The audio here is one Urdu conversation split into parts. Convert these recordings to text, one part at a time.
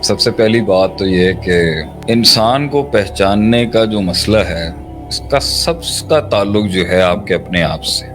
سب سے پہلی بات تو یہ کہ انسان کو پہچاننے کا جو مسئلہ ہے اس کا سب کا تعلق جو ہے آپ کے اپنے آپ سے.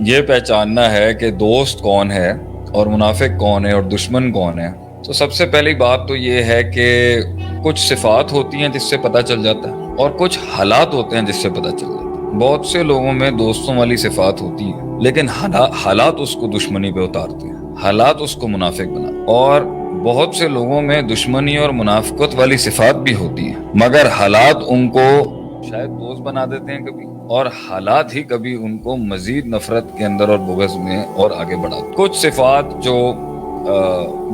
یہ پہچاننا ہے کہ دوست کون ہے اور منافق کون ہے اور دشمن کون ہے. تو سب سے پہلی بات تو یہ ہے کہ کچھ صفات ہوتی ہیں جس سے پتہ چل جاتا ہے اور کچھ حالات ہوتے ہیں جس سے پتہ چل جاتا ہے. بہت سے لوگوں میں دوستوں والی صفات ہوتی ہیں لیکن حالات اس کو دشمنی پہ اتارتے ہیں, حالات اس کو منافق بنا. اور بہت سے لوگوں میں دشمنی اور منافقت والی صفات بھی ہوتی ہیں مگر حالات ان کو شاید دوست بنا دیتے ہیں کبھی, اور حالات ہی کبھی ان کو مزید نفرت کے اندر اور بغض میں اور آگے بڑھاتے ہیں. کچھ صفات جو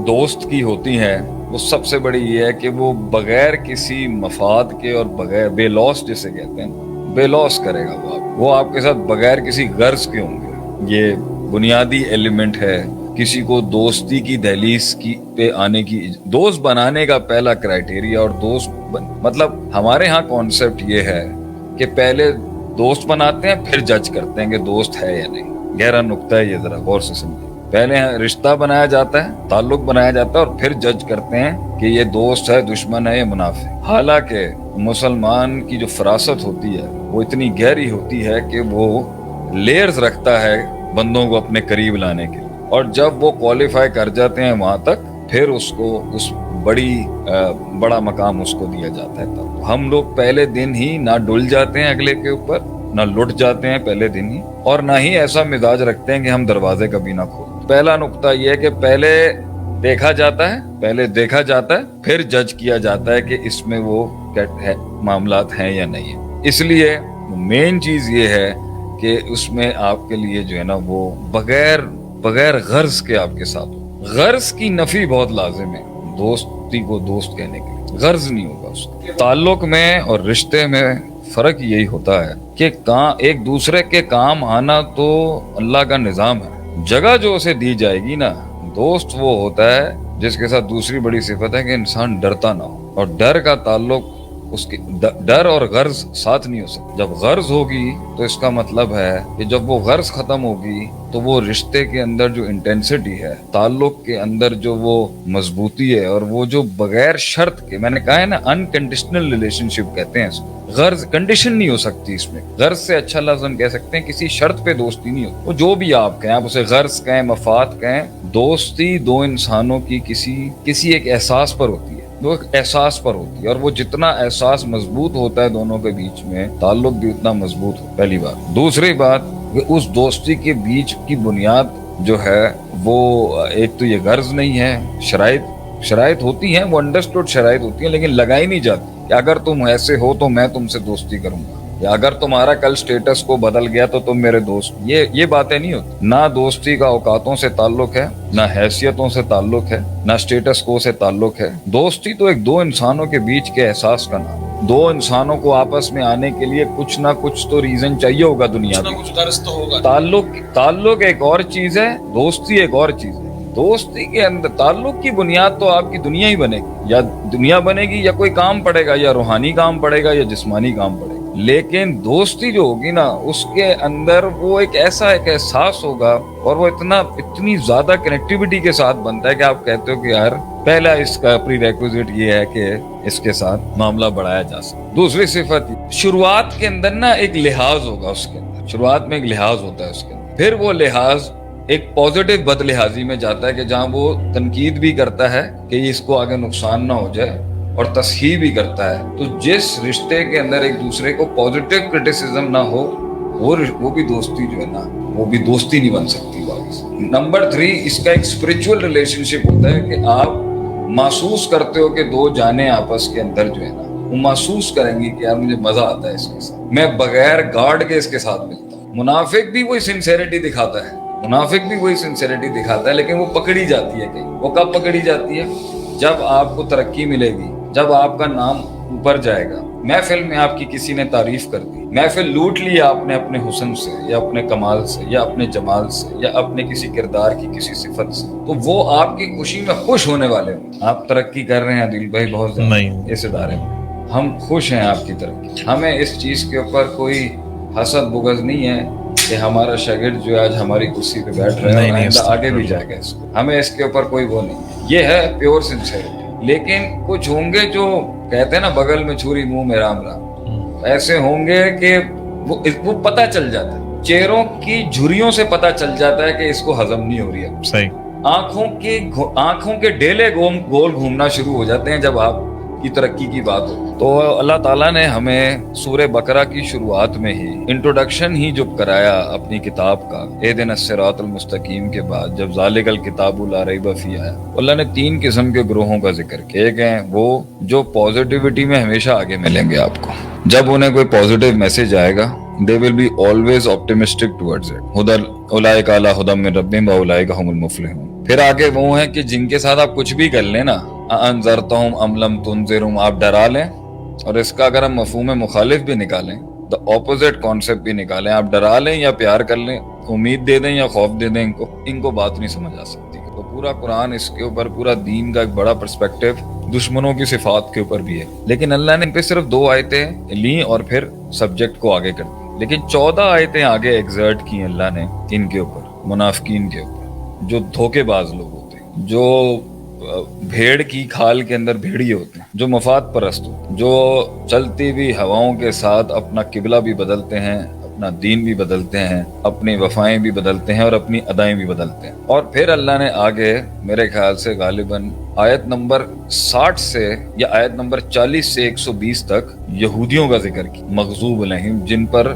دوست کی ہوتی ہیں وہ سب سے بڑی یہ ہے کہ وہ بغیر کسی مفاد کے اور بغیر بے لوس جسے کہتے ہیں بے لوس کرے گا. وہ آپ کے ساتھ بغیر کسی غرض کے ہوں گے. یہ بنیادی ایلیمنٹ ہے کسی کو دوستی کی دہلیز پہ آنے کی. دوست بنانے کا پہلا کرائیٹیریا اور مطلب ہمارے ہاں کانسیپٹ یہ ہے کہ پہلے دوست بناتے ہیں پھر جج کرتے ہیں کہ دوست ہے یا نہیں. گہرا نقطہ ہے یہ, ذرا غور سے سمجھیں. پہلے رشتہ بنایا جاتا ہے, تعلق بنایا جاتا ہے اور پھر جج کرتے ہیں کہ یہ دوست ہے, دشمن ہے یا منافق. حالانکہ مسلمان کی جو فراست ہوتی ہے وہ اتنی گہری ہوتی ہے کہ وہ لیئرز رکھتا ہے بندوں کو اپنے قریب لانے کے, اور جب وہ کوالیفائی کر جاتے ہیں وہاں تک پھر اس کو اس بڑا مقام اس کو دیا جاتا ہے. تب ہم لوگ پہلے دن ہی نہ ڈل جاتے ہیں اگلے کے اوپر, نہ لٹ جاتے ہیں پہلے دن ہی, اور نہ ہی ایسا مزاج رکھتے ہیں کہ ہم دروازے کبھی نہ کھولیں. پہلا نقطہ یہ ہے کہ پہلے دیکھا جاتا ہے پھر جج کیا جاتا ہے کہ اس میں وہ معاملات ہیں یا نہیں ہیں. اس لیے مین چیز یہ ہے کہ اس میں آپ کے لیے جو ہے نا وہ بغیر غرض کے آپ کے ساتھ ہو. غرض کی نفی بہت لازم ہے دوستی کو دوست کہنے کے لیے. غرض نہیں ہوگا اس کو. تعلق میں اور رشتے میں فرق یہی ہوتا ہے کہ ایک دوسرے کے کام آنا تو اللہ کا نظام ہے. جگہ جو اسے دی جائے گی نا, دوست وہ ہوتا ہے جس کے ساتھ دوسری بڑی صفت ہے کہ انسان ڈرتا نہ ہو, اور ڈر کا تعلق اس کی ڈر اور غرض ساتھ نہیں ہو سکتا. جب غرض ہوگی تو اس کا مطلب ہے کہ جب وہ غرض ختم ہوگی تو وہ رشتے کے اندر جو انٹینسٹی ہے, تعلق کے اندر جو وہ مضبوطی ہے, اور وہ جو بغیر شرط کے, میں نے کہا ہے نا انکنڈیشنل ریلیشن شپ کہتے ہیں اس کو. غرض کنڈیشن نہیں ہو سکتی اس میں. غرض سے اچھا لفظ ہم کہہ سکتے ہیں کسی شرط پہ دوستی نہیں ہوتی. وہ جو بھی آپ کہیں, آپ اسے غرض کہیں, مفاد کہیں, دوستی دو انسانوں کی کسی ایک احساس پر ہوتی ہے, وہ ایک احساس پر ہوتی ہے, اور وہ جتنا احساس مضبوط ہوتا ہے دونوں کے بیچ میں, تعلق بھی اتنا مضبوط ہو. پہلی بات. دوسری بات کہ اس دوستی کے بیچ کی بنیاد جو ہے وہ ایک تو یہ غرض نہیں ہے, شرائط ہوتی ہیں, وہ انڈرسٹوڈ شرائط ہوتی ہیں لیکن لگائی نہیں جاتی کہ اگر تم ایسے ہو تو میں تم سے دوستی کروں گا, یا اگر تمہارا کل سٹیٹس کو بدل گیا تو تم میرے دوست. یہ باتیں نہیں ہوتی. نہ دوستی کا اوقاتوں سے تعلق ہے, نہ حیثیتوں سے تعلق ہے, نہ سٹیٹس کو سے تعلق ہے. دوستی تو ایک دو انسانوں کے بیچ کے احساس کا نام. دو انسانوں کو آپس میں آنے کے لیے کچھ نہ کچھ تو ریزن چاہیے ہوگا دنیا میں, کچھ غرض تو ہوگا. تعلق ایک اور چیز ہے, دوستی ایک اور چیز ہے. دوستی کے اندر تعلق کی بنیاد تو آپ کی دنیا ہی بنے گی, یا دنیا بنے گی یا کوئی کام پڑے گا, یا روحانی کام پڑے گا یا جسمانی کام پڑے گا. لیکن دوستی جو ہوگی نا اس کے اندر وہ ایک احساس ہوگا, اور وہ اتنی زیادہ کنیکٹیوٹی کے ساتھ بنتا ہے کہ آپ کہتے ہو کہ یار پہلا اس کا پری ریکوزٹ یہ ہے کہ اس کے ساتھ معاملہ بڑھایا جا سکے. دوسری صفت, شروعات کے اندر نا ایک لحاظ ہوگا, اس کے اندر شروعات میں ایک لحاظ ہوتا ہے اس کے اندر. پھر وہ لحاظ ایک پازیٹیو بد لحاظی میں جاتا ہے کہ جہاں وہ تنقید بھی کرتا ہے کہ اس کو آگے نقصان نہ ہو جائے, اور تصحیح بھی کرتا ہے. تو جس رشتے کے اندر ایک دوسرے کو پازیٹیو کرٹیسزم نہ ہو وہ بھی دوستی جو ہے نا وہ بھی دوستی نہیں بن سکتی. نمبر 3, اس کا ایک اسپرچول ریلیشن شپ ہوتا ہے کہ آپ محسوس کرتے ہو کہ دو جانیں آپس کے اندر جو ہے نا وہ محسوس کریں گی کہ یار مجھے مزہ آتا ہے اس کے ساتھ, میں بغیر گارڈ کے اس کے ساتھ ملتا ہوں. منافق بھی وہی سنسیریٹی دکھاتا ہے لیکن وہ پکڑی جاتی ہے کہیں. وہ کب پکڑی جاتی ہے؟ جب آپ کو ترقی ملے گی, جب آپ کا نام اوپر جائے گا. محفل میں آپ کی کسی نے تعریف کر دی, محفل لوٹ لی آپ نے اپنے حسن سے یا اپنے کمال سے یا اپنے جمال سے یا اپنے کسی کردار کی کسی صفت سے, تو وہ آپ کی خوشی میں خوش ہونے والے ہوں. آپ ترقی کر رہے ہیں دل بھائی بہت زیادہ اس ادارے میں, ہم خوش ہیں آپ کی ترقی. ہمیں اس چیز کے اوپر کوئی حسد بغض نہیں ہے کہ ہمارا شاگرد جو آج ہماری کرسی پہ بیٹھ رہا ہے آگے بھی جائے گا. ہمیں اس کے اوپر کوئی وہ نہیں. یہ ہے پیور سنسیریٹی. لیکن کچھ ہوں گے جو کہتے ہیں نا بغل میں چھری منہ میں رام رام، ایسے ہوں گے کہ وہ پتہ چل جاتا ہے، چہروں کی جھریوں سے پتہ چل جاتا ہے کہ اس کو ہضم نہیں ہو رہی ہے. صحیح. آنکھوں کے ڈیلے گول گھومنا شروع ہو جاتے ہیں جب آپ کی ترقی کی بات ہو. تو اللہ تعالیٰ نے ہمیں سورہ بقرہ کی شروعات میں ہی انٹروڈکشن ہی جو کرایا اپنی کتاب کا، اہدنا الصراط المستقیم کے بعد جب ذالک الکتاب لا ریب فیہ آیا، اللہ نے 3 قسم کے گروہوں کا ذکر کیا. ایک ہیں وہ جو پازیٹیوٹی میں ہمیشہ آگے ملیں گے آپ کو، جب انہیں کوئی پازیٹیو میسج آئے گا they will be always optimistic towards it. ہدى اولئک علی ھدی من ربہم واولئک ھم المفلحون. پھر آگے وہ ہیں کہ جن کے ساتھ آپ کچھ بھی کر لیں نا، انذرتہم ام لم تنذرہم، آپ ڈرا لیں، اور اس کا اگر ہم مفہوم مخالف بھی نکالیں، the opposite concept بھی نکالیں، آپ ڈرا لیں یا پیار کر لیں، امید دے دیں یا خوف دے دیں، ان کو بات نہیں سمجھ آ سکتی. تو پورا قرآن اس کے اوپر، پورا دین کا ایک بڑا پرسپیکٹو دشمنوں کی صفات کے اوپر بھی ہے. لیکن اللہ نے ان پہ صرف 2 آیتیں لیں اور پھر سبجیکٹ کو آگے کر دی. لیکن 14 آیتیں آگے ایگزرٹ کی اللہ نے ان کے اوپر، منافقین کے اوپر، جو دھوکے باز لوگ ہوتے ہیں، جو بھیڑ کی کھال کے اندر بھیڑیے ہوتے ہیں، جو مفاد پرست ہوتے ہیں، جو چلتی ہوئی ہواؤں کے ساتھ اپنا قبلہ بھی بدلتے ہیں، اپنا دین بھی بدلتے ہیں، اپنی وفائیں بھی بدلتے ہیں اور اپنی ادائیں بھی بدلتے ہیں. اور پھر اللہ نے آگے میرے خیال سے غالباً آیت نمبر 60 سے یا آیت نمبر 40 سے 120 تک یہودیوں کا ذکر کیا، مغضوب علیہم، جن پر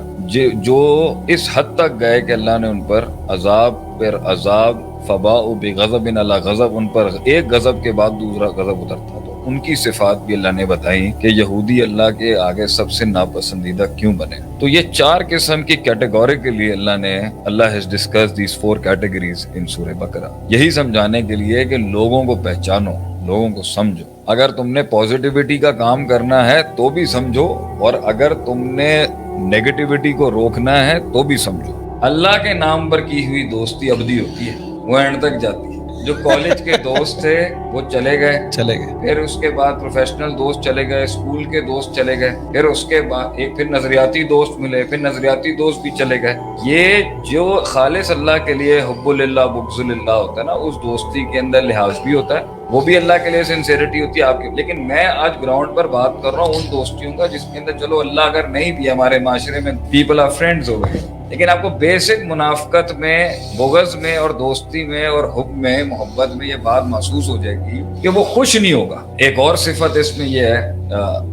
جو اس حد تک گئے کہ اللہ نے ان پر عذاب پر عذاب، فباءوا بغضب علی غضب، ان پر ایک غضب کے بعد دوسرا غضب اترتا. تو ان کی صفات بھی اللہ نے بتائی کہ یہودی اللہ کے آگے سب سے ناپسندیدہ کیوں بنے. تو یہ 4 قسم کی کیٹیگوری کے لیے اللہ has discussed these 4 categories in سورہ بقرہ، یہی سمجھانے کے لیے کہ لوگوں کو پہچانو، لوگوں کو سمجھو. اگر تم نے پازیٹیوٹی کا کام کرنا ہے تو بھی سمجھو، اور اگر تم نے نیگیٹیوٹی کو روکنا ہے تو بھی سمجھو. اللہ کے نام پر کی ہوئی دوستی ابدی ہوتی ہے، وہ اینڈ تک جاتی ہے. جو کالج کے دوست تھے وہ چلے گئے، پھر اس کے بعد پروفیشنل دوست چلے گئے، اسکول کے دوست چلے گئے، پھر اس کے بعد پھر نظریاتی دوست ملے، پھر نظریاتی دوست بھی چلے گئے. یہ جو خالص اللہ کے لیے حب للہ بغض للہ ہوتا ہے نا، اس دوستی کے اندر لحاظ بھی ہوتا ہے، وہ بھی اللہ کے لیے سنسیریٹی ہوتی ہے آپ کی. لیکن میں آج گراؤنڈ پر بات کر رہا ہوں ان دوستیوں کا جس کے اندر چلو اللہ اگر نہیں بھی ہمارے معاشرے میں پیپل آر فرینڈز ہو گئے، لیکن آپ کو بیسک منافقت میں، بغض میں اور دوستی میں اور حب میں، محبت میں یہ بات محسوس ہو جائے گی کہ وہ خوش نہیں ہوگا. ایک اور صفت اس میں یہ ہے،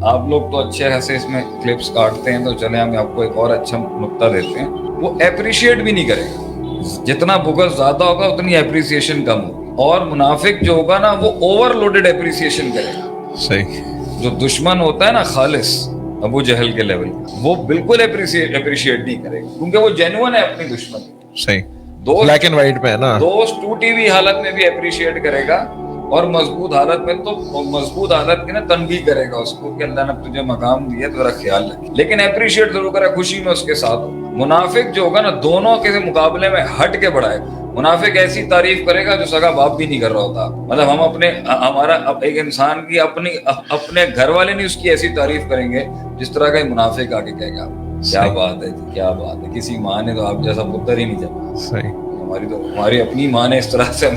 آپ لوگ تو اچھے خاصے اس میں کلپس کاٹتے ہیں، تو چلیں ہم آپ کو ایک اور اچھا نقطہ دیتے ہیں. وہ اپریشیٹ بھی نہیں کرے گا، جتنا بغض زیادہ ہوگا اتنی اپریسیشن کم ہوگی. اور منافق جو ہوگا نا وہ اوور لوڈڈ اپریسیشن کرے گا. صحیح. جو دشمن ہوتا ہے نا خالص ابو جہل کے لیول، وہ بالکل اپریشیٹ نہیں کرے گا، کیونکہ وہ جینوئن ہے اپنی دشمن. صحیح. بلیک اینڈ وائٹ میں ہے نا، دوست ٹوٹی ہوئی حالت میں بھی اپریشیٹ کرے گا، اور مضبوط حالت میں تو مضبوط حالت کی نا تنبیہ کرے گا اس کو کہ اللہ نے تجھے مقام دیا تو ذرا خیال رکھ، لیکن اپریشیٹ ضرور کرے، خوشی میں اس کے ساتھ ہو. منافق جو ہوگا نا دونوں کے مقابلے میں ہٹ کے بڑھائے گا. منافق ایسی تعریف کرے گا جو سگا باپ بھی نہیں کر رہا ہوتا. مطلب ہم ہمارا ایک انسان کی اپنے گھر والے نہیں اس کی ایسی تعریف کریں گے جس طرح کا منافق آگے کہے گا کیا بات ہے جی، کیا بات ہے، کسی ماں نے تو آپ جیسا پتر ہی نہیں جما. صحیح. ہماری اپنی ماں نے اس طرح سے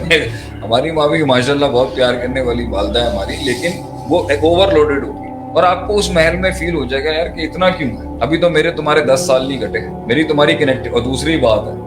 ہماری ماں بھی ماشاءاللہ بہت پیار کرنے والی والدہ ہے ہماری، لیکن وہ اوور لوڈڈ ہوگی اور آپ کو اس محل میں فیل ہو جائے گا یار کہ اتنا کیوں ہے. ابھی تو میرے تمہارے 10 سال نہیں کٹے، میری تمہاری کنیکٹ. اور دوسری بات ہے